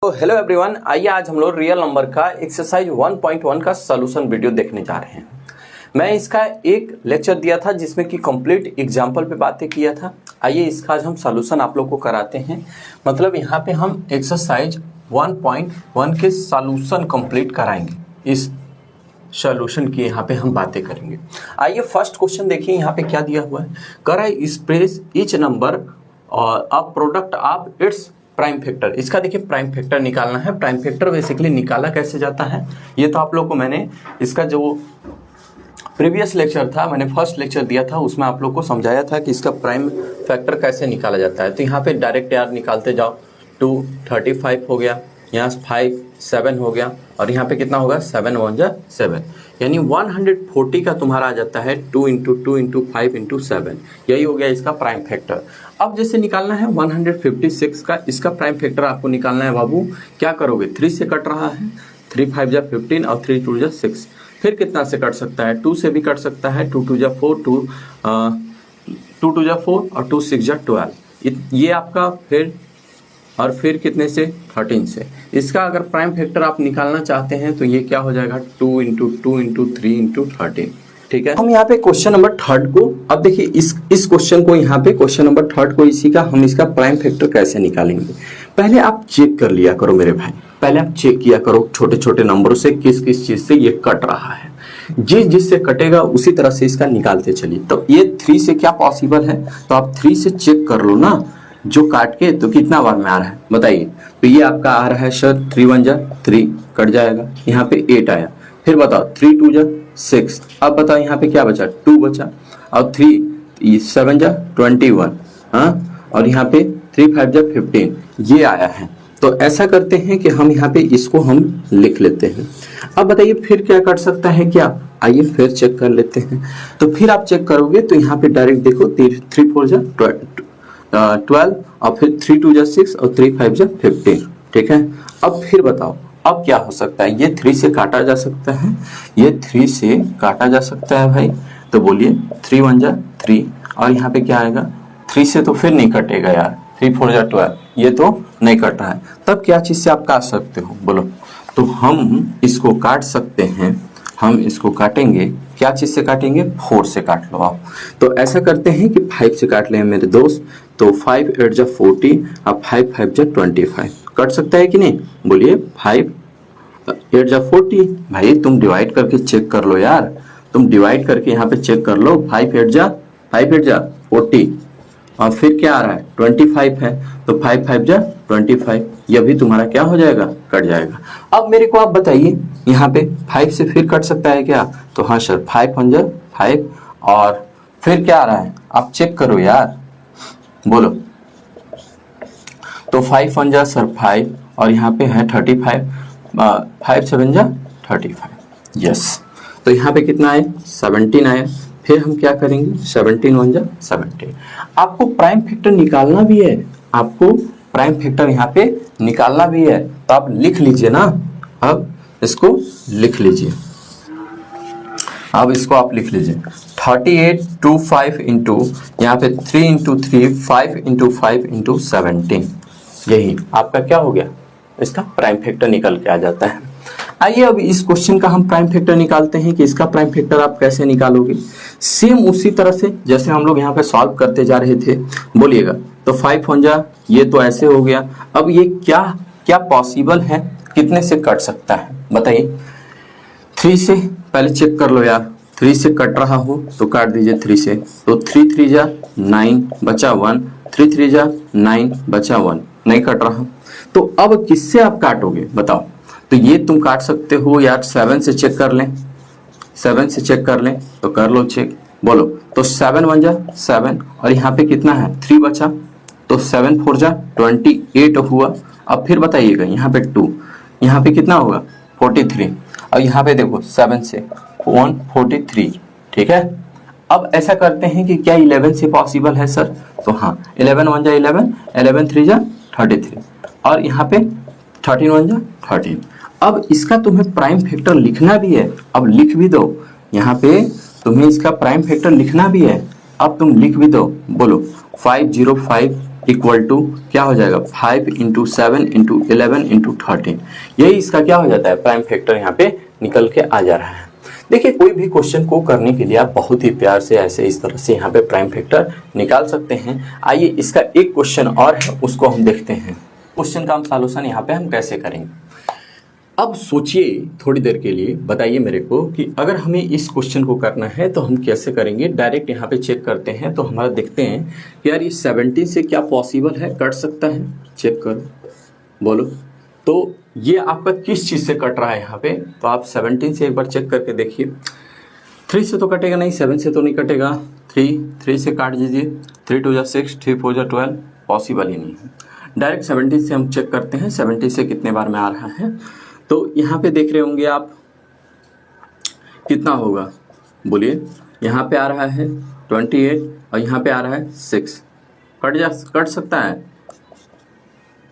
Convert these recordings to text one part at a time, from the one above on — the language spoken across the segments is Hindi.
तो हेलो एवरीवन, आइए आज हम लोग रियल नंबर का एक्सरसाइज 1.1 का सॉल्यूशन वीडियो देखने जा रहे हैं। मैं इसका एक लेक्चर दिया था जिसमें कि कंप्लीट एग्जांपल पे बातें किया था। आइए इसका आज हम सॉल्यूशन आप लोग को कराते हैं। मतलब यहाँ पे हम एक्सरसाइज 1.1 के सॉल्यूशन कंप्लीट कराएंगे। इस सॉल्यूशन की यहाँ पे हम बातें करेंगे। आइए फर्स्ट क्वेश्चन देखिए, यहाँ पे क्या दिया हुआ है। कर एक्सप्रेस ईच नंबर और a product of its prime factor. इसका देखिए प्राइम फैक्टर निकालना है। प्राइम फैक्टर बेसिकली निकाला कैसे जाता है ये तो आप लोग को मैंने इसका जो प्रीवियस लेक्चर था, मैंने फर्स्ट लेक्चर दिया था, उसमें आप लोग को समझाया था कि इसका प्राइम फैक्टर कैसे निकाला जाता है। तो यहाँ पे डायरेक्ट यार निकालते जाओ। 235 हो गया, यहाँ 5 7 हो गया, और यहाँ पे कितना होगा 7 1 जा 7, यानी 140 का तुम्हारा आ जाता है 2 इंटू 2 इंटू 5 इंटू 7। यही हो गया इसका प्राइम फैक्टर। अब जैसे निकालना है 156 का, इसका प्राइम फैक्टर आपको निकालना है बाबू। क्या करोगे, 3 से कट रहा है, 3 5 जा 15 और 3 2 जा 6। फिर कितना से कट सकता है, 2 से भी कट सकता है, 2 2 जा 4, 2 2 जा 4 और 2 6 जा 12। ये आपका फिर कितने से 13 से। इसका अगर प्राइम फैक्टर आप निकालना चाहते हैं तो ये क्या हो जाएगा 2 इंटू 2 इंटू 3 इंटू 13। ठीक है, हम यहाँ पे क्वेश्चन नंबर 3 को, अब देखिए इस क्वेश्चन को, यहाँ पे क्वेश्चन नंबर 3 को, इसी का हम इसका प्राइम फैक्टर कैसे निकालेंगे। पहले आप चेक कर लिया करो मेरे भाई, पहले आप चेक किया करो छोटे छोटे नंबरों से किस किस चीज से ये कट रहा है। जिससे कटेगा उसी तरह से इसका निकालते चलिए। तो ये 3 से क्या पॉसिबल है, तो आप 3 से चेक कर लो ना, जो काट के तो कितना बार में आ रहा है बताइए। तो ये आपका आ रहा है सर 3 1 जा 3 कट जाएगा, यहाँ पे 8 आया। फिर बताओ 3 2 जा 6। अब बताओ यहाँ पे क्या बचा, 2 बचा, और 3 7 जा 21, हाँ, और यहाँ पे 3 5 जा 15 ये आया है। तो ऐसा करते हैं कि हम यहाँ पे इसको हम लिख लेते हैं। अब बताइए फिर क्या कट सकता है क्या, आइए फिर चेक कर लेते हैं। तो फिर आप चेक करोगे तो यहाँ पे डायरेक्ट देखो 3 4 जा 12 और फिर 3 2 जा 6 और 3 5 जा 15। ठीक है, अब फिर बताओ अब क्या हो सकता है। ये 3 से काटा जा सकता है, ये 3 से काटा जा सकता है भाई। तो बोलिए 3 1 जा 3, और यहाँ पे क्या आएगा 3 से तो फिर नहीं कटेगा यार, 3 4 जा 12, ये तो नहीं कट रहा है। तब क्या चीज से आप काट सकते हो बोलो। तो हम इसको काट सकते हैं, हम इसको काटेंगे, क्या चीज से काटेंगे, 4 से काट लो आप। तो ऐसा करते हैं कि 5 से काट लें मेरे दोस्त। तो 5 8 जा 40 और 5 5 जा 25 कट सकता है कि नहीं, बोलिए 5 8 जा 40। भाई तुम डिवाइड करके चेक कर लो यार, तुम डिवाइड करके यहाँ पे चेक कर लो। 5 8 जा 40 और फिर क्या आ रहा है 25 है, तो 5 5 जा 25, यह भी तुम्हारा क्या हो जाएगा, कट जाएगा। अब मेरे को आप बताइए यहाँ पे 5 से फिर कट सकता है क्या, तो हाँ सर 5 1 जा 5, और फिर क्या आ रहा है आप चेक करो यार, बोलो। तो 5 1 जा सर 5, और यहाँ पे है 35, 5 7 जा 35, यस। तो यहाँ पे कितना आया 17 आया। फिर हम क्या करेंगे 17 1 जा 17। आपको प्राइम फैक्टर निकालना भी है, आपको प्राइम फैक्टर यहाँ पे निकालना भी है, तो आप लिख लीजिए ना। अब इसको लिख लीजिए, अब इसको आप लिख लीजिए 38 2 5 इंटू यहाँ पे 3 इंटू 3 5 इंटू 5 इंटू 17। यही आपका क्या हो गया, इसका प्राइम फैक्टर निकल के आ जाता है। आइए अब इस क्वेश्चन का हम प्राइम फैक्टर निकालते हैं कि इसका प्राइम फैक्टर आप कैसे निकालोगे। सेम उसी तरह से जैसे हम लोग यहाँ पे सॉल्व करते जा रहे थे, बोलिएगा। तो 5 1 जा, ये तो ऐसे हो गया। अब ये क्या क्या पॉसिबल है, कितने से कट सकता है बताइए। 3 से पहले चेक कर लो यार, 3 से कट रहा हो तो काट दीजिए 3 से। तो 3 3 जा 9 बचा 1, 3 3 जा 9 बचा 1, नहीं कट रहा। तो अब किससे आप काटोगे बताओ। तो ये तुम काट सकते हो यार 7 से चेक कर लें, 7 से चेक कर लें, तो कर लो चेक, बोलो। तो 7 1 जा 7, और यहाँ पे कितना है 3 बचा, तो 7 4 जा 28 हुआ। अब फिर बताइएगा यहाँ पे 2, यहाँ पे कितना होगा 43, और यहाँ पे देखो 7 से 143। ठीक है, अब ऐसा करते हैं कि क्या 11 से पॉसिबल है सर, तो हाँ 11 1 जा 11, 11 3 जा 33, और यहाँ पे 13 1 जा 13। अब इसका तुम्हें प्राइम फैक्टर लिखना भी है, अब लिख भी दो। यहाँ पे तुम्हें इसका प्राइम फैक्टर लिखना भी है, अब तुम लिख भी दो, बोलो 505 इक्वल टू क्या हो जाएगा 5 इंटू 7 इंटू 11 इंटू 13। यही इसका क्या हो जाता है, प्राइम फैक्टर यहाँ पे निकल के आ जा रहा है। देखिए कोई भी क्वेश्चन को करने के लिए आप बहुत ही प्यार से ऐसे इस तरह से यहाँ पे प्राइम फैक्टर निकाल सकते हैं। आइए इसका एक क्वेश्चन और है, उसको हम देखते हैं। क्वेश्चन का हम सॉल्यूशन यहाँ पे हम कैसे करेंगे। अब सोचिए थोड़ी देर के लिए, बताइए मेरे को कि अगर हमें इस क्वेश्चन को करना है तो हम कैसे करेंगे। डायरेक्ट यहाँ पे चेक करते हैं तो हमारा देखते हैं कि यार ये 17 से क्या पॉसिबल है, कट सकता है। चेक करो, बोलो तो ये आपका किस चीज़ से कट रहा है यहाँ पे। तो आप 17 से एक बार चेक करके देखिए। 3 से तो कटेगा नहीं, 7 से तो नहीं कटेगा। 3 से काट दीजिए, 3 2 जा 6, 3 4 जा 12, पॉसिबल ही नहीं है। डायरेक्ट 17 से हम चेक करते हैं 17 से कितने बार में आ रहा है। तो यहाँ पे देख रहे होंगे आप कितना होगा, बोलिए। यहाँ पे आ रहा है 28 और यहाँ पे आ रहा है 6। कट सकता है।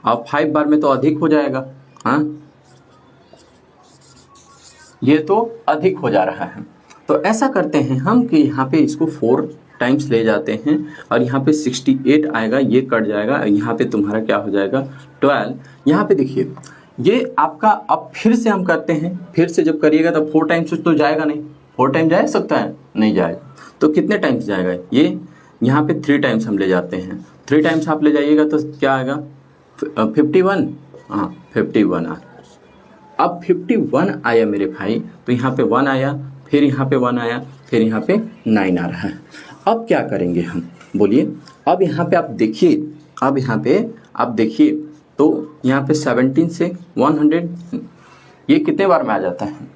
अब 5 बार में तो अधिक हो जाएगा। हाँ, ये तो अधिक हो जा रहा है। तो ऐसा करते हैं हम कि यहाँ पे इसको 4 टाइम्स ले जाते हैं और यहाँ पे 68 आएगा, ये कट जाएगा। यहाँ पे तुम्हारा क्या हो जाएगा 12। यहाँ पे देखिए ये आपका, अब फिर से हम करते हैं। फिर से जब करिएगा तब 4 टाइम्स तो जाएगा नहीं। 4 टाइम जा सकता है, नहीं जाएगा। तो कितने टाइम्स जाएगा ये, यहाँ पे 3 टाइम्स हम ले जाते हैं। 3 टाइम्स आप ले जाइएगा तो क्या आएगा 51। हाँ 51 आ, अब 51 आया मेरे भाई। तो यहाँ पे 1 आया, फिर यहाँ पे 1 आया, फिर यहाँ पे 9 आ रहा है। अब क्या करेंगे हम, बोलिए। अब यहाँ पे आप देखिए, अब यहाँ पे आप देखिए तो यहाँ पे 17 से 100 ये कितने बार में आ जाता है।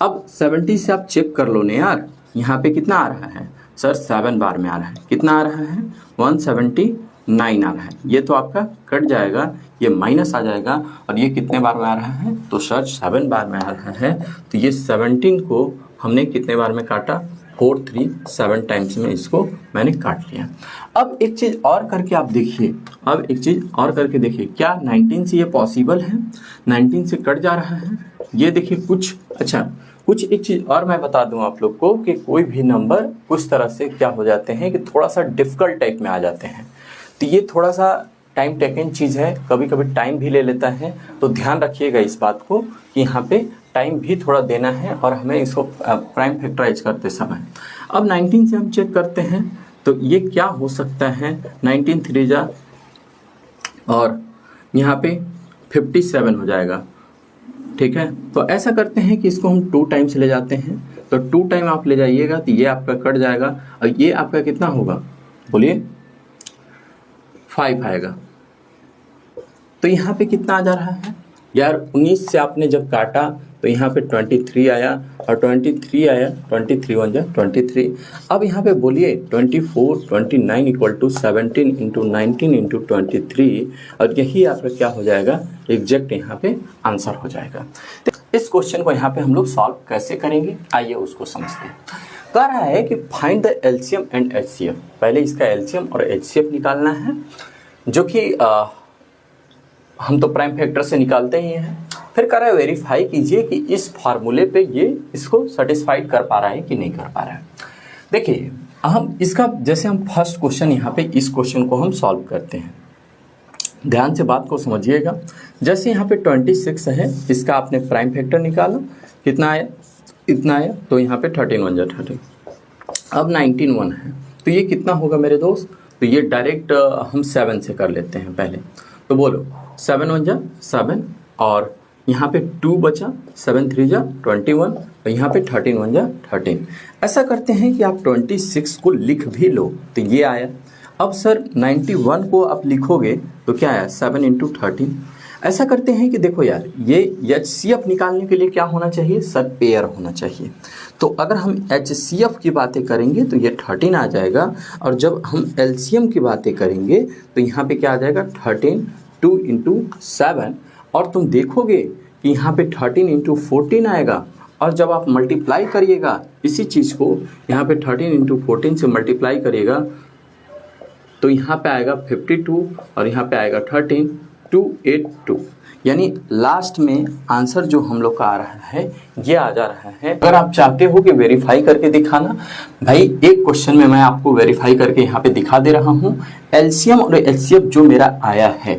अब 70 से आप चेक कर लो ना यार, यहाँ पे कितना आ रहा है सर, 7 बार में आ रहा है। कितना आ रहा है 179 आ रहा है। ये तो आपका कट जाएगा, ये माइनस आ जाएगा। और ये कितने बार में आ रहा है, तो सर 7 बार में आ रहा है। तो ये 17 को हमने कितने बार में काटा, 4 3 7 टाइम्स में इसको मैंने काट लिया। अब एक चीज़ और करके आप देखिए, अब एक चीज़ और करके देखिए, क्या 19 से ये पॉसिबल है। 19 से कट जा रहा है, ये देखिए कुछ। अच्छा, कुछ एक चीज़ और मैं बता दूं आप लोग को कि कोई भी नंबर कुछ तरह से क्या हो जाते हैं कि थोड़ा सा डिफ़िकल्ट टाइप में आ जाते हैं। तो ये थोड़ा सा टाइम टेकन चीज़ है, कभी कभी टाइम भी ले लेता है। तो ध्यान रखिएगा इस बात को कि यहाँ पे टाइम भी थोड़ा देना है और हमें इसको प्राइम फैक्टराइज करते समय। अब 19 से हम चेक करते हैं तो ये क्या हो सकता है, 19 3 जा और यहाँ पे 57 हो जाएगा। ठीक है, तो ऐसा करते हैं कि इसको हम 2 टाइम्स ले जाते हैं। तो 2 टाइम आप ले जाइएगा तो ये आपका कट जाएगा और ये आपका कितना होगा, बोलिए 5 आएगा। तो यहाँ पे कितना आ जा रहा है यार, 19 से आपने जब काटा तो यहाँ पे 23 आया और 23 आया, 23 1 जा 23। अब यहाँ पे बोलिए 24 29 इक्वल टू 17 इंटू 19 इंटू 23। और यही आपका क्या हो जाएगा, एग्जैक्ट यहाँ पे आंसर हो जाएगा। तो इस क्वेश्चन को यहाँ पे हम लोग सॉल्व कैसे करेंगे, आइए उसको समझते हैं। कह रहा है कि find the LCM and HCF. पहले इसका एलसीएम और एचसीएफ निकालना है, जो कि हम तो प्राइम फैक्टर से निकालते ही हैं। फिर कह रहा है वेरीफाई कीजिए कि इस फार्मूले पे ये इसको सेटिस्फाइड कर पा रहा है कि नहीं कर पा रहा है। देखिए हम इसका, जैसे हम फर्स्ट क्वेश्चन यहाँ पे इस क्वेश्चन को हम सॉल्व करते हैं, ध्यान से बात को समझिएगा। जैसे यहाँ पे 26 है, इसका आपने प्राइम फैक्टर निकाला, कितना आया, इतना आया। तो यहाँ पे 13 1 जा 13। अब 19 1 है, तो ये कितना होगा मेरे दोस्त, तो ये डायरेक्ट हम 7 से कर लेते हैं पहले। तो बोलो 7 1 जा 7 और यहाँ पे 2 बचा, 7 3 जा 21 और यहाँ पे 13 1 जा 13। ऐसा करते हैं कि आप 26 को लिख भी लो, तो ये आया। अब सर 91 को आप लिखोगे तो क्या आया, 7 इंटू 13। ऐसा करते हैं कि देखो यार, ये एचसीएफ निकालने के लिए क्या होना चाहिए सर, पेयर होना चाहिए। तो अगर हम एचसीएफ की बातें करेंगे तो ये 13 आ जाएगा। और जब हम एलसीएम की बातें करेंगे तो यहाँ पे क्या आ जाएगा 13 2 इंटू 7। और तुम देखोगे कि यहाँ पे 13 इंटू 14 आएगा। और जब आप मल्टीप्लाई करिएगा इसी चीज़ को, यहाँ पे 13 इंटू 14 से मल्टीप्लाई करिएगा तो यहाँ पे आएगा 52 और यहाँ पे आएगा 13 282। यानी लास्ट में आंसर जो हम लोग का आ रहा है ये आ जा रहा है। अगर आप चाहते हो कि वेरीफाई करके दिखाना, भाई एक क्वेश्चन में मैं आपको वेरीफाई करके यहाँ पे दिखा दे रहा हूँ। एलसीएम और एचसीएफ जो मेरा आया है,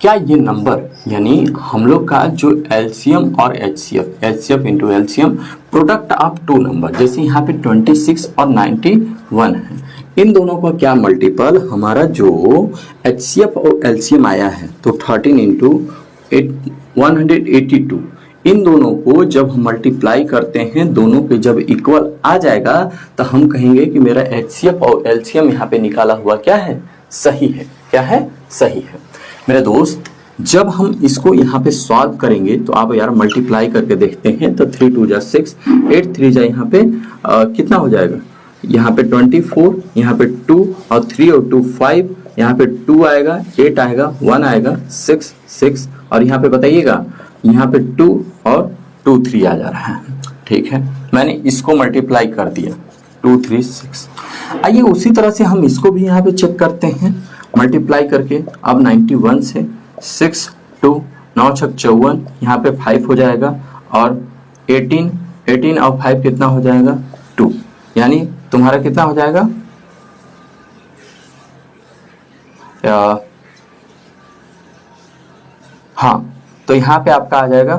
क्या ये नंबर यानी हम लोग का जो एलसीएम और HCF, HCF into LCM product of two number, जैसे यहाँ पे 26 और 91 है, इन दोनों का क्या मल्टीपल हमारा जो एचसीएफ और एलसीएम आया है तो 13 इंटू 182, इन दोनों को जब हम मल्टीप्लाई करते हैं, दोनों पे जब इक्वल आ जाएगा तो हम कहेंगे कि मेरा एचसीएफ और एलसीएम यहाँ पे निकाला हुआ क्या है, सही है। क्या है, सही है। मेरे दोस्त जब हम इसको यहाँ पे सॉल्व करेंगे तो आप यार मल्टीप्लाई करके देखते हैं तो 3 2 जा 6, 8 3 जा यहाँ पे कितना हो जाएगा, यहाँ पे 24, यहाँ पे 2 और 3 और 2 5, यहाँ पे 2 आएगा, 8 आएगा, 1 आएगा, 6 6 और यहाँ पे बताइएगा यहाँ पे 2 और 2 3 आ जा रहा है। ठीक है, मैंने इसको मल्टीप्लाई कर दिया 2 3 6। आइए उसी तरह से हम इसको भी यहाँ पे चेक करते हैं मल्टीप्लाई करके। अब 91 से 6 2 9 6 54, यहाँ पे 5 हो जाएगा और 18 और 5 कितना हो जाएगा 2, यानी तुम्हारा कितना हो जाएगा हाँ, तो यहाँ पे आपका आ जाएगा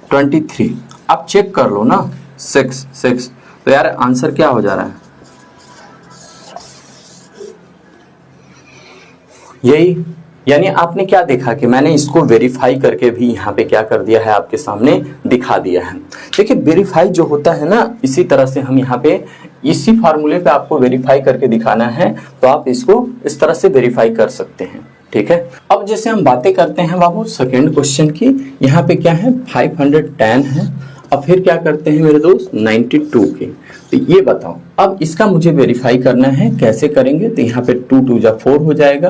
23। आप चेक कर लो ना 6 6, तो यार आंसर क्या हो जा रहा है, यही। यानी आपने क्या देखा कि मैंने इसको वेरीफाई करके भी यहाँ पे क्या कर दिया है, आपके सामने दिखा दिया है। देखिए वेरीफाई जो होता है ना, इसी तरह से हम यहाँ पे इसी फार्मूले पे आपको वेरीफाई करके दिखाना है तो आप इसको इस तरह से वेरीफाई कर सकते हैं। ठीक है, अब जैसे हम बातें करते हैं बाबू सेकेंड क्वेश्चन की, यहाँ पे क्या है 510 है, अब फिर क्या करते हैं मेरे दोस्त 92 के। तो ये बताओ अब इसका मुझे वेरीफाई करना है, कैसे करेंगे, तो यहाँ पे 2 2 जा 4 हो जाएगा,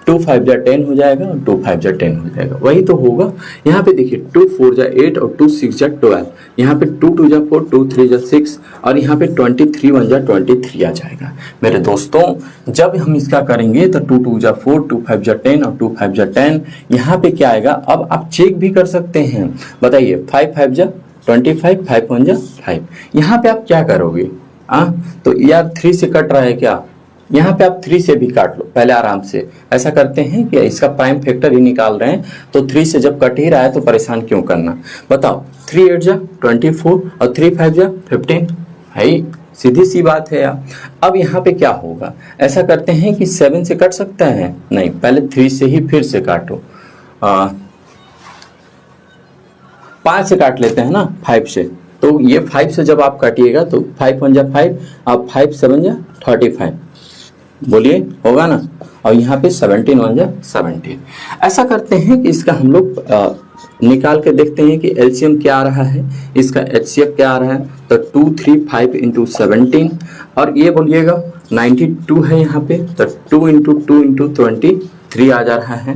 2 5 जा 10 हो जाएगा और 2 5 जा 10 हो जाएगा, वही तो होगा। यहाँ पे देखिए 2 4 जा 8 और 2 6 जा 12, यहाँ पे 2 2 जा 4, 2 3 जा 6 और यहाँ पे 23 1 जा 23 आ जाएगा। मेरे दोस्तों जब हम इसका करेंगे तो 2 2 जा 4, 2 5 जा 10 और 2 5 जा 10, यहाँ पे क्या आएगा, अब आप चेक भी कर सकते हैं। बताइए 5 5 जा 25, 5 1 जा 5, यहाँ पे आप क्या करोगे, तो यार 3 से कट रहा है क्या, यहाँ पे आप 3 से भी काट लो पहले आराम से। ऐसा करते हैं कि इसका प्राइम फैक्टर ही निकाल रहे हैं तो 3 से जब कट ही रहा है तो परेशान क्यों करना। बताओ 3 8 जा 24 और 3 5 जा 15, भाई सीधी सी बात है यार। अब यहाँ पे क्या होगा, ऐसा करते हैं कि 7 से कट सकता है, नहीं, पहले 3 से ही फिर से काटो, 5 से काट लेते हैं ना 5 से, तो ये 5 से जब आप काटिएगा तो 5 1 जा 5, अब 5 7 जा 35, बोलिए होगा ना, और यहाँ पे 17 1 जा 17। ऐसा करते हैं कि इसका हम लोग निकाल के देखते हैं कि एलसीएम क्या आ रहा है, इसका एचसीएफ क्या आ रहा है, तो 2 3 5 इंटू 17 और ये बोलिएगा 92 है यहाँ पे, तो 2 इंटू 2 इंटू 23 आ जा रहा है।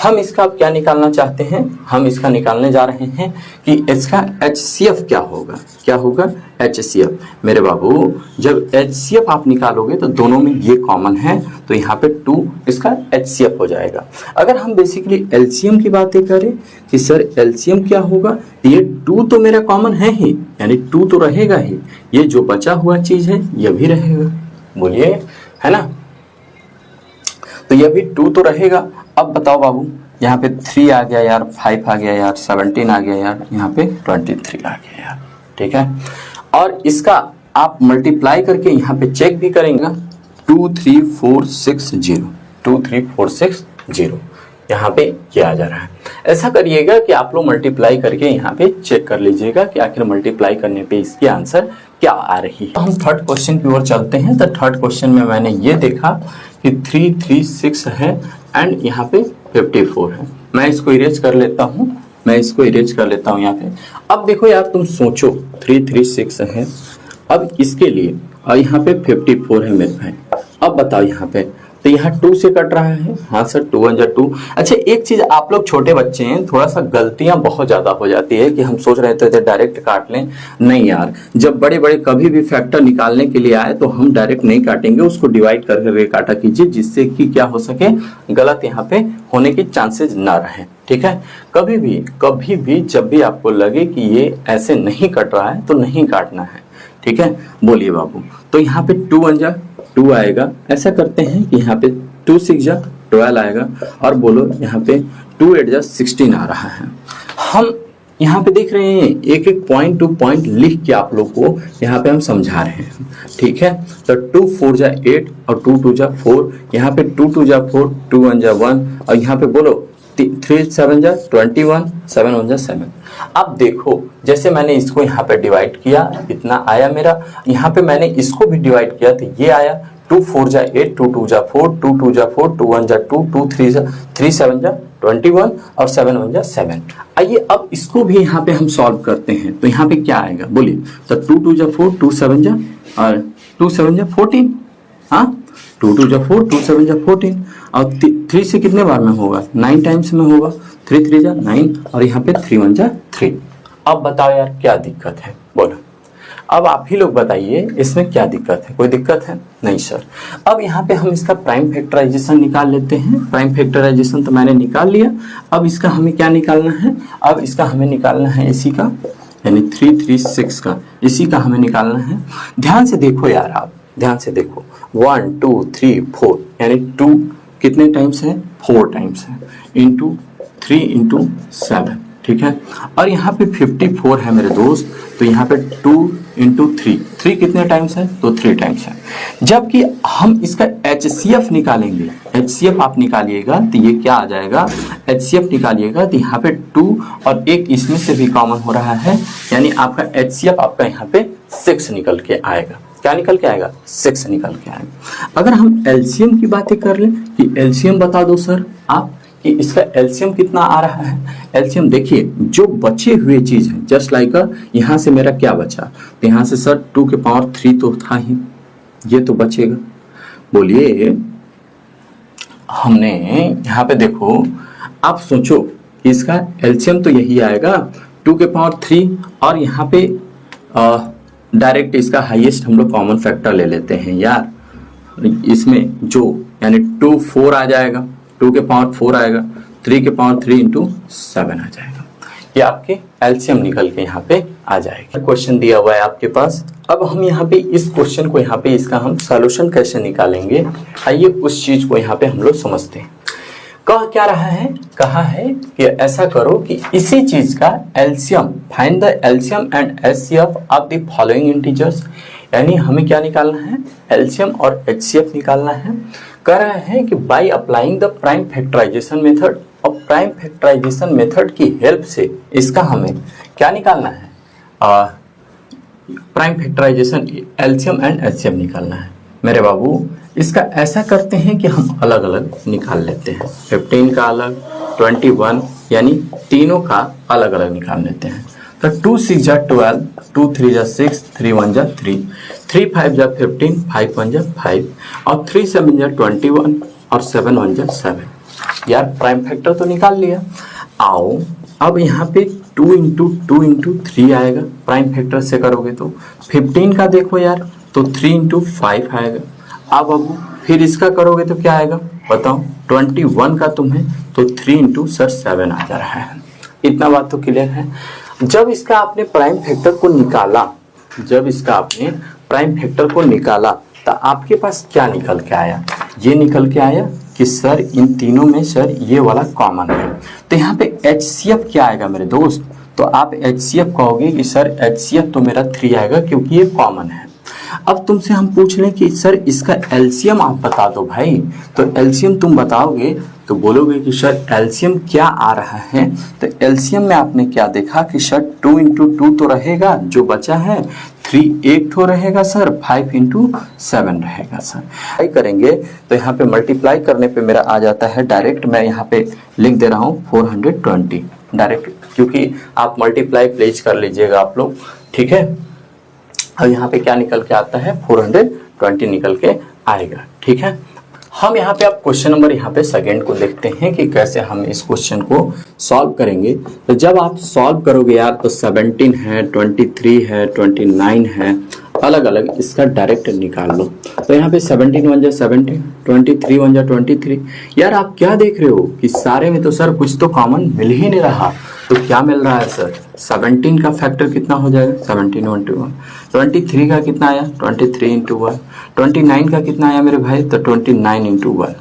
हम इसका क्या निकालना चाहते हैं, हम इसका निकालने जा रहे हैं कि इसका एचसीएफ क्या होगा, क्या होगा एचसीएफ। मेरे बाबू जब एचसीएफ आप निकालोगे तो दोनों में ये कॉमन है तो यहाँ पे 2 इसका एचसीएफ हो जाएगा। अगर हम बेसिकली एलसीएम की बातें करें कि सर एलसीएम क्या होगा, ये 2 तो मेरा कॉमन है ही, यानी 2 तो रहेगा ही, ये जो बचा हुआ चीज है ये भी रहेगा, बोलिए है ना, तो ये भी 2 तो रहेगा। अब बताओ बाबू यहाँ पे 3 आ गया यार, 5 आ गया यार, 17 आ गया यार, यहाँ पे 23 आ गया यार। ठीक है, और इसका आप मल्टीप्लाई करके यहाँ पे चेक भी करेंगे 2 3 4 6 0, 2 3 4 6 0, यहाँ पे ये आ जा रहा है। ऐसा करिएगा कि आप लोग मल्टीप्लाई करके यहाँ पे चेक कर लीजिएगा कि आखिर मल्टीप्लाई करने पे इसकी आंसर क्या आ रही है। तो हम थर्ड क्वेश्चन की ओर चलते हैं। तो थर्ड क्वेश्चन में मैंने ये देखा कि 3 3 6 है एंड यहाँ पे 54 है। मैं इसको इरेज कर लेता हूँ, यहाँ पे। अब देखो यार तुम सोचो 3 3 6 है, अब इसके लिए और यहाँ पे 54 है मेरे भाई। अब बताओ यहाँ पे तो यहाँ 2 से कट रहा है, हाँ सर 2 1 जा 2। अच्छा एक चीज, आप लोग छोटे बच्चे हैं, थोड़ा सा गलतियां बहुत ज्यादा हो जाती है कि हम सोच रहे थे डायरेक्ट काट लें, नहीं यार, जब बड़े बड़े कभी भी फैक्टर निकालने के लिए आए तो हम डायरेक्ट नहीं काटेंगे, उसको डिवाइड करके काटा कीजिए जिससे कि क्या हो सके, गलत यहाँ पे होने के चांसेस ना रहे। ठीक है। कभी भी जब भी आपको लगे कि ये ऐसे नहीं कट रहा है तो नहीं काटना है, ठीक है। बोलिए बाबू, तो यहाँ पे 2 1 जा 2 आएगा, ऐसा करते हैं कि यहाँ पे 2 6 जा 12 आएगा, और बोलो यहाँ पे 2 8 जा 16 आ रहा है। हम यहाँ पे देख रहे हैं एक एक पॉइंट टू पॉइंट लिख के आप लोग को यहाँ पे हम समझा रहे हैं, ठीक है। तो 2 4 जा 8 और 2 2 जा 4, यहाँ पे 2 2 जा 4, 2 1 जा 1, और यहाँ पे बोलो 3 7 जा 21, 7 1 जा 7। अब देखो जैसे मैंने इसको यहाँ पे डिवाइड किया, इतना आया मेरा, यहाँ पे मैंने इसको भी डिवाइड किया तो ये आया 2 4 जा 8, 2 2 जा 4, 2 2 जा 4, 2 1 जा 2, 2 3 जा 3 7 जा 21, और 7 1 जा 7। आइए अब इसको भी यहाँ पे हम सॉल्व करते हैं, तो यहाँ पे क्या आएगा बोलिए। तो 2 2 जा 4, 2 7 जा और 2 7 जा 14, हाँ 2 2 जा 4, 2 7 जा 14, और 3 से कितने बार में होगा, 9 टाइम्स में होगा, 3 3 जा 9, और यहाँ पे 3 1 जा 3। अब बताओ यार क्या दिक्कत है, बोलो। अब आप ही लोग बताइए इसमें क्या दिक्कत है, कोई दिक्कत है नहीं सर। अब यहाँ पे हम इसका प्राइम फैक्टराइजेशन निकाल लेते हैं। प्राइम फैक्टराइजेशन तो मैंने निकाल लिया, अब इसका हमें क्या निकालना है, अब इसका हमें निकालना है इसी का, यानी 336 का, इसी का हमें निकालना है। ध्यान से देखो यार, आप ध्यान से देखो, 1 2 3 4, यानी 2 कितने टाइम्स है, 4 टाइम्स है, इंटू 3 इंटू 7, ठीक है। और यहाँ पे 54 है मेरे दोस्त, तो यहाँ पे 2 इंटू 3 कितने टाइम्स है, तो 3 टाइम्स है। जबकि हम इसका HCF निकालेंगे, HCF आप निकालिएगा तो ये क्या आ जाएगा, HCF निकालिएगा तो यहाँ पे 2 और एक इसमें से भी कॉमन हो रहा है, यानी आपका HCF आपका यहाँ पे 6 निकल के आएगा। क्या निकल के आएगा, 6 निकल के आएगा। अगर हम LCM की बातें कर लें कि LCM बता दो सर आप कि इसका एलसीएम कितना आ रहा है। एलसीएम देखिए जो बचे हुए चीज है, जस्ट लाइक यहाँ से मेरा क्या बचा, तो यहाँ से सर 2 के पावर 3 तो था ही, ये तो बचेगा। बोलिए हमने यहाँ पे देखो, आप सोचो कि इसका एलसीएम तो यही आएगा 2 के पावर 3, और यहाँ पे डायरेक्ट इसका हाईएस्ट हम लोग कॉमन फैक्टर ले लेते हैं यार, इसमें जो यानी 2 4 आ जाएगा, 2 के पावर 4 आएगा, 3 के पावर 3 इंटू 7 आ जाएगा। ये आपके एलसीएम निकल के यहाँ पे आ जाएगा। क्वेश्चन दिया हुआ है आपके पास। अब हम यहाँ पे इस क्वेश्चन को यहाँ पे इसका हम सॉल्यूशन कैसे निकालेंगे, आइए उस चीज को यहाँ पे हम लोग समझते हैं। कह क्या रहा है, कहा है कि ऐसा करो कि इसी चीज का LCM, find the LCM and HCF of the following integers, यानी हमें क्या निकालना है, एलसीएम और एचसीएफ निकालना है। कह रहा है कि by applying the prime factorization method, और प्राइम फैक्टराइजेशन मेथड की हेल्प से इसका हमें क्या निकालना है, prime factorization LCM and HCF निकालना है। मेरे बाबू इसका ऐसा करते हैं कि हम अलग अलग निकाल लेते हैं, 15 का अलग, 21, यानी तीनों का अलग अलग निकाल लेते हैं। तो 2 6 जा 12, 2 3 जा 6, 3 1 जा 3, 3 5 जा 15, 5 1 जा 5, और 3 7 जा 21, और 7 1 जा 7। यार प्राइम फैक्टर तो निकाल लिया। आओ अब यहाँ पे 2 इंटू 2 इंटू 3 आएगा, प्राइम फैक्टर से करोगे तो 15 का देखो यार, तो 3 इंटू 5 आएगा। अब फिर इसका करोगे तो क्या आएगा बताओ, 21 का तुम्हें तो 3 इंटू सर 7 आ जा रहा है। इतना बात तो क्लियर है। जब इसका आपने प्राइम फैक्टर को निकाला, जब इसका आपने प्राइम फैक्टर को निकाला तो आपके पास क्या निकल के आया, ये निकल के आया कि सर इन तीनों में सर ये वाला कॉमन है। तो यहाँ पे HCF क्या आएगा मेरे दोस्त, तो आप HCF कहोगे कि सर HCF तो मेरा 3 आएगा क्योंकि ये कॉमन है। अब तुमसे हम पूछ लें कि सर इसका एलसीएम आप बता दो भाई, तो एलसीएम तुम बताओगे तो बोलोगे कि सर एलसीएम क्या आ रहा है। तो एलसीएम में आपने क्या देखा कि सर 2 इंटू 2 तो रहेगा, जो बचा है 3 एक तो रहेगा सर, 5 इंटू 7 रहेगा सर। ट्राई करेंगे तो यहाँ पे मल्टीप्लाई करने पे मेरा आ जाता है डायरेक्ट, मैं यहाँ पे लिख दे रहा हूँ 420 डायरेक्ट, क्योंकि आप मल्टीप्लाई प्लेस कर लीजिएगा आप लोग, ठीक है। अब यहाँ पे क्या निकल के आता है, 420 निकल के आएगा, ठीक है। हम यहाँ पे अब क्वेश्चन नंबर यहाँ पे सेकंड को देखते हैं कि कैसे हम इस क्वेश्चन को सॉल्व करेंगे। तो जब आप सॉल्व करोगे यार तो 17 है, 23 है, 29 है, अलग अलग इसका डायरेक्ट निकाल लो। तो यहाँ पे 17 1 जा 17, 23 1 जा 23। यार आप क्या देख रहे हो कि सारे में तो सर कुछ तो कॉमन मिल ही नहीं रहा। तो क्या मिल रहा है सर, 17 का फैक्टर कितना हो जाएगा, 17 1 2 1। 23 का कितना आया, 23 इंटू 1। 29 का कितना आया मेरे भाई, तो 29 इंटू 1।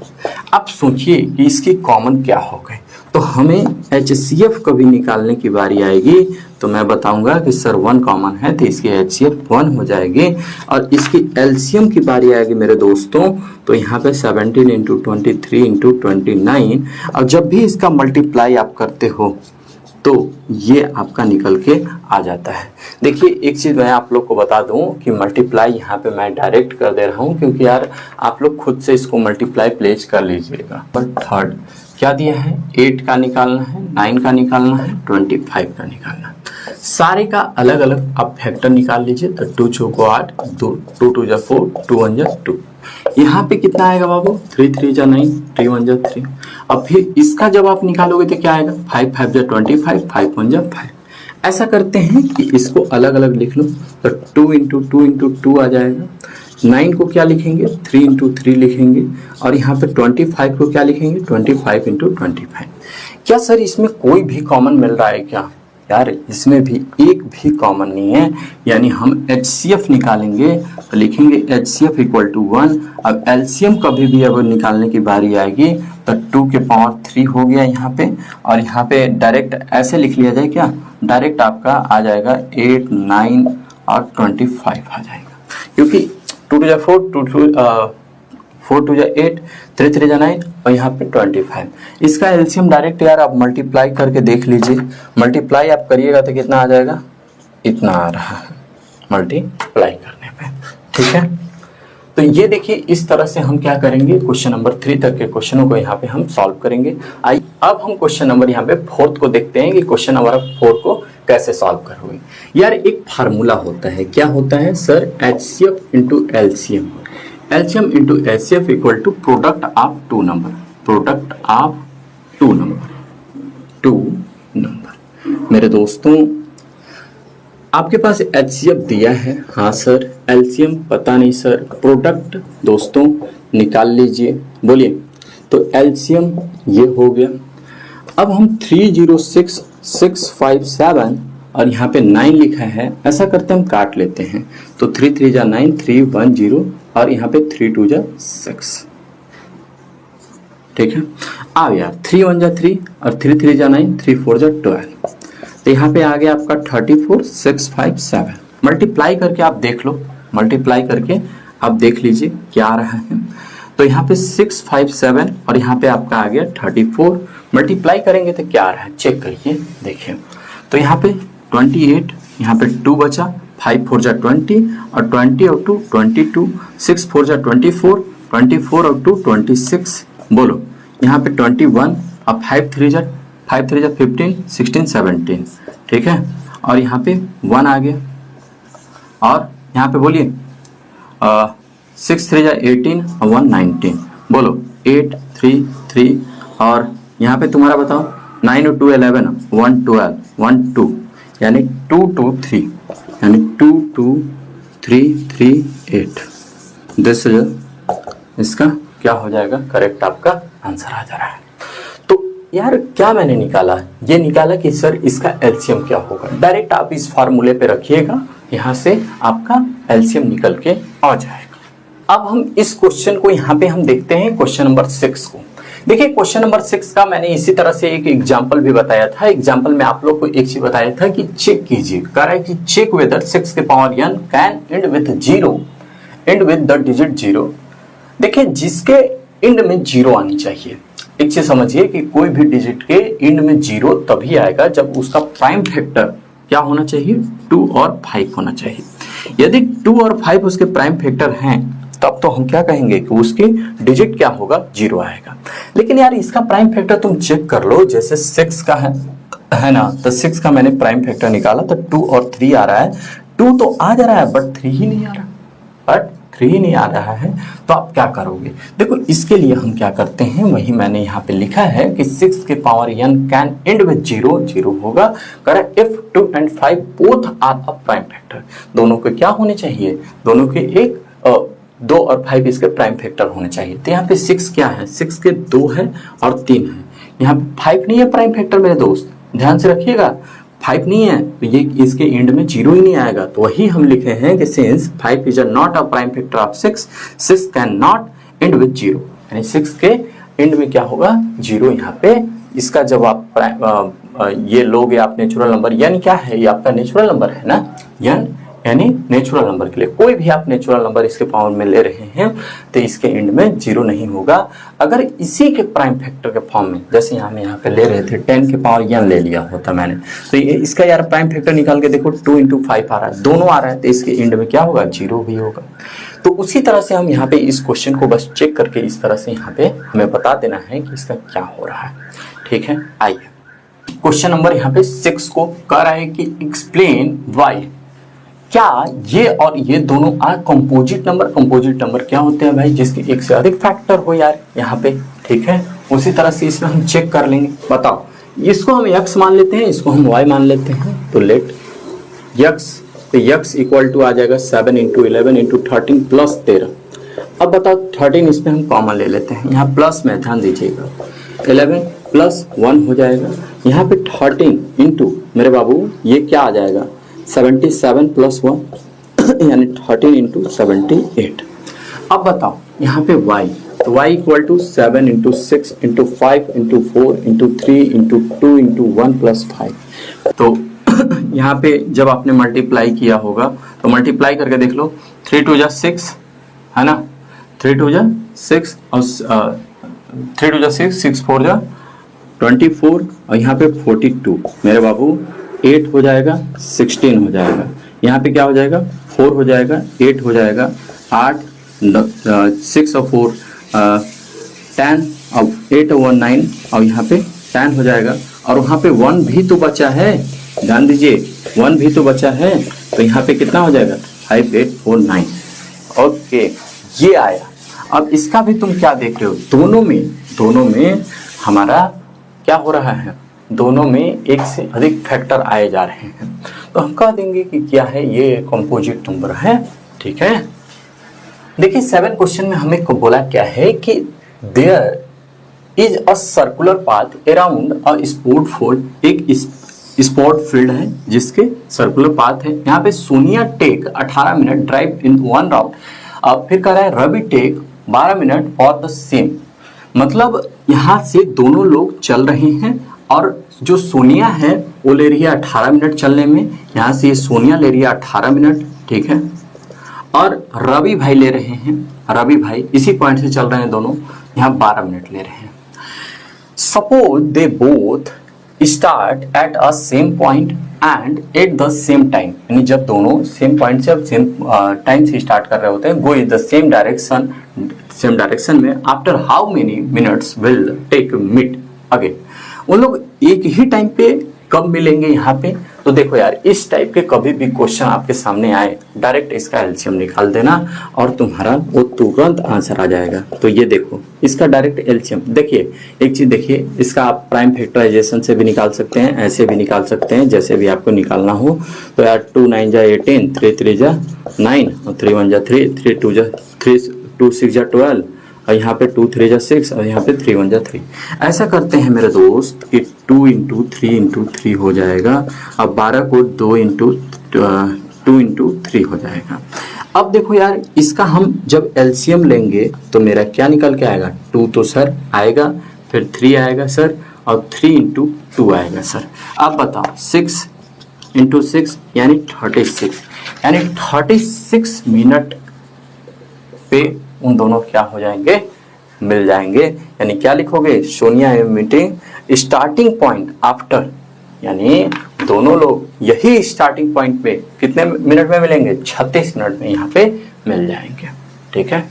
अब सोचिए कि इसकी कॉमन क्या हो गए। तो हमें HCF कभी निकालने की बारी आएगी तो मैं बताऊंगा कि सर 1 कॉमन है तो इसकी HCF 1 हो जाएगी। और इसकी LCM की बारी आएगी मेरे दोस्तों, तो यहाँ पे 17 इंटू 23 इंटू 29। और जब भी इसका मल्टीप्लाई आप करते हो तो ये आपका निकल के आ जाता है। देखिए एक चीज़ मैं आप लोग को बता दूं कि मल्टीप्लाई यहाँ पे मैं डायरेक्ट कर दे रहा हूँ, क्योंकि यार आप लोग खुद से इसको मल्टीप्लाई प्लेस कर लीजिएगा। पर थर्ड क्या दिया है, 8 का निकालना है, 9 का निकालना है, 25 का निकालना है। सारे का अलग अलग आप फैक्टर निकाल लीजिए। तो 2 चौको 8, 2 2 जा 4, 2 1 जा 2। यहाँ पे कितना आएगा बाबू, 3 3 जा 9, 3 1 जा 3। अब फिर इसका जब आप निकालोगे तो क्या आएगा, 5 5 जा 25, 5 1 जा 5। ऐसा करते हैं कि इसको अलग अलग लिख लो। तो 2 इंटू 2 इंटू 2 आ जाएगा। 9 को क्या लिखेंगे, 3 इंटू 3 लिखेंगे। और यहाँ पे 25 को क्या लिखेंगे, 25 इंटू 25। क्या सर इसमें कोई भी कॉमन मिल रहा है क्या, यार इसमें भी एक भी कॉमन नहीं है। यानी हम HCF निकालेंगे तो लिखेंगे HCF इक्वल टू 1। अब LCM कभी भी अगर निकालने की बारी आएगी तो 2 के पावर 3 हो गया यहाँ पे। और यहाँ पे डायरेक्ट ऐसे लिख लिया जाए, क्या डायरेक्ट आपका आ जाएगा 8 9 और 25 आ जाएगा, क्योंकि 2 टू जा 4, 4 टू जा 8, 3 3 जा 9 और यहाँ पे 25। इसका एलसीएम डायरेक्ट यार आप मल्टीप्लाई करके देख लीजिए। मल्टीप्लाई आप करिएगा तो कितना आ जाएगा, इतना आ रहा है मल्टीप्लाई करने पे। ठीक है, तो ये देखिए इस तरह से हम क्या करेंगे, क्वेश्चन नंबर 3 तक के क्वेश्चनों को यहाँ पे हम सॉल्व करेंगे। आइए अब हम क्वेश्चन नंबर यहाँ पे 4 को देखते हैं कि क्वेश्चन नंबर 4 को कैसे सॉल्व करोगे। यार एक फार्मूला होता है, क्या होता है sir, HCF into LCM। LCM into HCF equal to product of 2 number, product of 2 number. मेरे दोस्तों आपके पास HCF दिया है, हाँ सर, LCM पता नहीं सर, प्रोडक्ट दोस्तों निकाल लीजिए, बोलिए। तो LCM ये हो गया। अब हम 306657 और यहाँ पे 9 लिखा है, ऐसा करते हम काट लेते हैं। तो 3 3 जा 9, 3 1 0 और यहाँ पे 3 2 जा 6। ठीक है, आ गया 3 1 जा 3 और 3 3 जा 9, 3 4 जा 12। तो यहाँ पे आ गया आपका 34657। मल्टीप्लाई करके आप देख लो, मल्टीप्लाई करके आप देख लीजिए क्या आ रहा है। तो यहाँ पे 657 और यहाँ पे आपका आ गया 34। मल्टीप्लाई करेंगे तो क्या आ रहा है, चेक करिए, देखिए। तो यहाँ पे 28, यहाँ पे 2 बचा, 5 4 जा 20 और 20 और 2 22, 6 4 जा 24, 24 और 2 26। बोलो यहाँ पे 21 और 5 3 जा 15, 16 17। ठीक है, और यहाँ पे 1 आ गया और यहाँ पे बोलिए 6 3 जा 18 और 1 19। बोलो 8 3 3 और यहाँ पे तुम्हारा बताओ 9 और 2 11, 1 12, 1 2 यानी 2 2 3 यानी 2 2 3 3 8। दिस इसका क्या हो जाएगा, करेक्ट आपका आंसर आ जा रहा है। तो यार क्या मैंने निकाला, ये निकाला कि सर इसका एलसीएम क्या होगा। डायरेक्ट आप इस फार्मूले पे रखिएगा, यहाँ से आपका एलसीएम निकल के आ जाएगा। अब हम इस क्वेश्चन को यहाँ पे हम देखते हैं क्वेश्चन नंबर 6 को। देखिए क्वेश्चन नंबर 6 का मैंने इसी तरह से एक एग्जाम्पल भी बताया था। एग्जाम्पल में आप लोग को एक चीज बताया था कि चेक कीजिए, कह रहा है कि चेक वेदर 6 के power n can end with 0, and with the digit 0। देखिए जिसके एंड में 0 आनी चाहिए। एक चीज समझिए कि कोई भी डिजिट के एंड में 0 तभी आएगा जब उसका प्राइम फैक्टर क्या होना चाहिए, 2 और 5 होना चाहिए। यदि 2 और 5 उसके प्राइम फैक्टर हैं तब तो हम क्या कहेंगे कि उसकी डिजिट क्या होगा, 0 आएगा। लेकिन यार इसका प्राइम फैक्टर तुम चेक कर लो, जैसे 6 का है ना, तो 6 का मैंने प्राइम फैक्टर निकाला तो 2 और 3 आ रहा है। 2 तो आ जा रहा है बट 3 ही नहीं आ रहा, बट 3 ही नहीं आ रहा है, तो आप क्या करोगे? देखो इसके लिए हम क्या करते हैं, वही मैंने यहाँ पे लिखा है कि 6 के power n can end with 0, 0 होगा। Correct, if 2 and 5 both are a prime factor, दोनों के क्या होने चाहिए, दोनों के 2 और 5 इसके प्राइम फैक्टर होने चाहिए। तो यहाँ पे 6 क्या है, 6 के 2 है और 3 है, यहाँ पे 5 नहीं है प्राइम फैक्टर मेरे दोस्त, ध्यान से रखिएगा, 5 नहीं है तो ये इसके एंड में 0 ही नहीं आएगा। तो वही हम लिखे हैं कि since 5 is not a prime factor of 6, 6 can not and with 0, यानी 6 के एंड में क्या होगा, 0 यहाँ पे। इसका जब आप ये लोगे आप नेचुरल नंबर, यानी क्या है, ये आपका नेचुरल नंबर है ना, यानी नेचुरल नंबर के लिए कोई भी आप नेचुरल नंबर इसके पावर में ले रहे हैं तो इसके एंड में 0 नहीं होगा। अगर इसी के प्राइम फैक्टर के फॉर्म में, जैसे यहाँ पे ले रहे थे 10 के पावर n ले लिया होता मैंने, तो ये इसका यार प्राइम फैक्टर निकाल के देखो 2 into 5 आ रहा है, दोनों आ रहा है, तो इसके एंड में क्या होगा, 0 भी होगा। तो उसी तरह से हम यहाँ पे इस क्वेश्चन को बस चेक करके इस तरह से यहाँ पे हमें बता देना है कि इसका क्या हो रहा है। ठीक है, आइए क्वेश्चन नंबर यहाँ पे 6 को कह रहा है कि एक्सप्लेन वाई, क्या ये और ये दोनों are composite number. Composite number क्या होते हैं भाई, जिसके एक से अधिक फैक्टर हो यार यहाँ पे। ठीक है, उसी तरह से इसमें हम चेक कर लेंगे। बताओ, इसको हम x मान लेते हैं, इसको हम y मान लेते हैं, तो लेट x, तो x इक्वल टू आ जाएगा 7 into 11 into 13 प्लस 13। अब बताओ 13 इसमें हम कॉमन ले लेते हैं, यहाँ प्लस में ध्यान दीजिएगा, 11 प्लस 1 हो जाएगा, यहाँ पे 13 इंटू मेरे बाबू ये क्या आ जाएगा, 77 प्लस 1 यानी 13 into 78। अब बताओ यहाँ पे y, तो y equal to 7 into 6 into 5 into 4 into 3 into 2 into 1 plus 5। तो यहाँ पे जब आपने मल्टीप्लाई किया होगा तो मल्टीप्लाई करके देख लो, 3 2 जा 6 है ना, 3 2 जा 6 और 3 2 जा 6, 6 4 जा 24 और यहाँ पे 42 मेरे बाबू 8 हो जाएगा, 16 हो जाएगा, यहाँ पे क्या हो जाएगा, 4 हो जाएगा, 8 हो जाएगा, 8 6 और 4 10 और 8 और 1 9 और यहाँ पे 10 हो जाएगा, और वहाँ पे 1 भी तो बचा है, ध्यान दीजिए 1 भी तो बचा है, तो यहाँ पे कितना हो जाएगा, 5 8 4 9। ओके, ये आया। अब इसका भी तुम क्या देख रहे हो, दोनों में हमारा क्या हो रहा है, दोनों में एक से अधिक फैक्टर आए जा रहे हैं, तो हम कह देंगे कि क्या है, ये कंपोजिट नंबर है। ठीक है, देखिए 7 क्वेश्चन में हमें को बोला क्या है कि there is a circular path around a sport field, एक स्पोर्ट फील्ड है जिसके सर्कुलर पाथ है। यहाँ पे Sonia take 18 minute drive in 1 round, अब फिर कह रहा है Ravi take 12 minute for the same, मतलब यहाँ से दोनों लोग चल रहे हैं और जो सोनिया है वो ले रही है 18 मिनट चलने में, यहाँ से ये सोनिया ले रही है 18 मिनट। ठीक है, और रवि भाई ले रहे हैं, रवि भाई इसी पॉइंट से चल रहे हैं दोनों, यहाँ 12 मिनट ले रहे हैं। Suppose they both start at a same point and at the same time, यानी जब दोनों सेम पॉइंट से अब सेम टाइम से स्टार्ट कर रहे होते हैं, go in the same direction में, after how many minutes will take meet again, उन लोग एक ही टाइम पे कब मिलेंगे यहाँ पे। तो देखो यार, इस टाइप के कभी भी क्वेश्चन आपके सामने आए, डायरेक्ट इसका एलसीएम निकाल देना और तुम्हारा वो तुरंत आंसर आ जाएगा। तो ये देखो इसका डायरेक्ट एलसीएम, देखिए एक चीज देखिए, इसका आप प्राइम फैक्टराइजेशन से भी निकाल सकते हैं, ऐसे भी निकाल सकते हैं, जैसे भी आपको निकालना हो। तो यार 2 9 जा 18, 3 3 जा 9 और 3 1 जा 3, 3 2 जा 3, 2 6 जा 12 और यहाँ पे 2 3 जा 6 और यहाँ पे 3 1 जा 3। ऐसा करते हैं मेरे दोस्त कि 2 into 3 into 3 हो जाएगा, अब 12 को 2 into 3 हो जाएगा। अब देखो यार, इसका हम जब एलसीएम लेंगे तो मेरा क्या निकल के आएगा, 2 तो सर आएगा, फिर 3 आएगा सर, और 3 into 2 आएगा सर। अब बताओ 6 into 6 यानी 36, यानी 36 मिनट पे उन दोनों क्या हो जाएंगे, मिल जाएंगे। यानी क्या लिखोगे, Sonia meeting starting point after, यानी दोनों लोग यही स्टार्टिंग पॉइंट पे कितने मिनट में मिलेंगे, 36 मिनट में यहाँ पे मिल जाएंगे। ठीक है।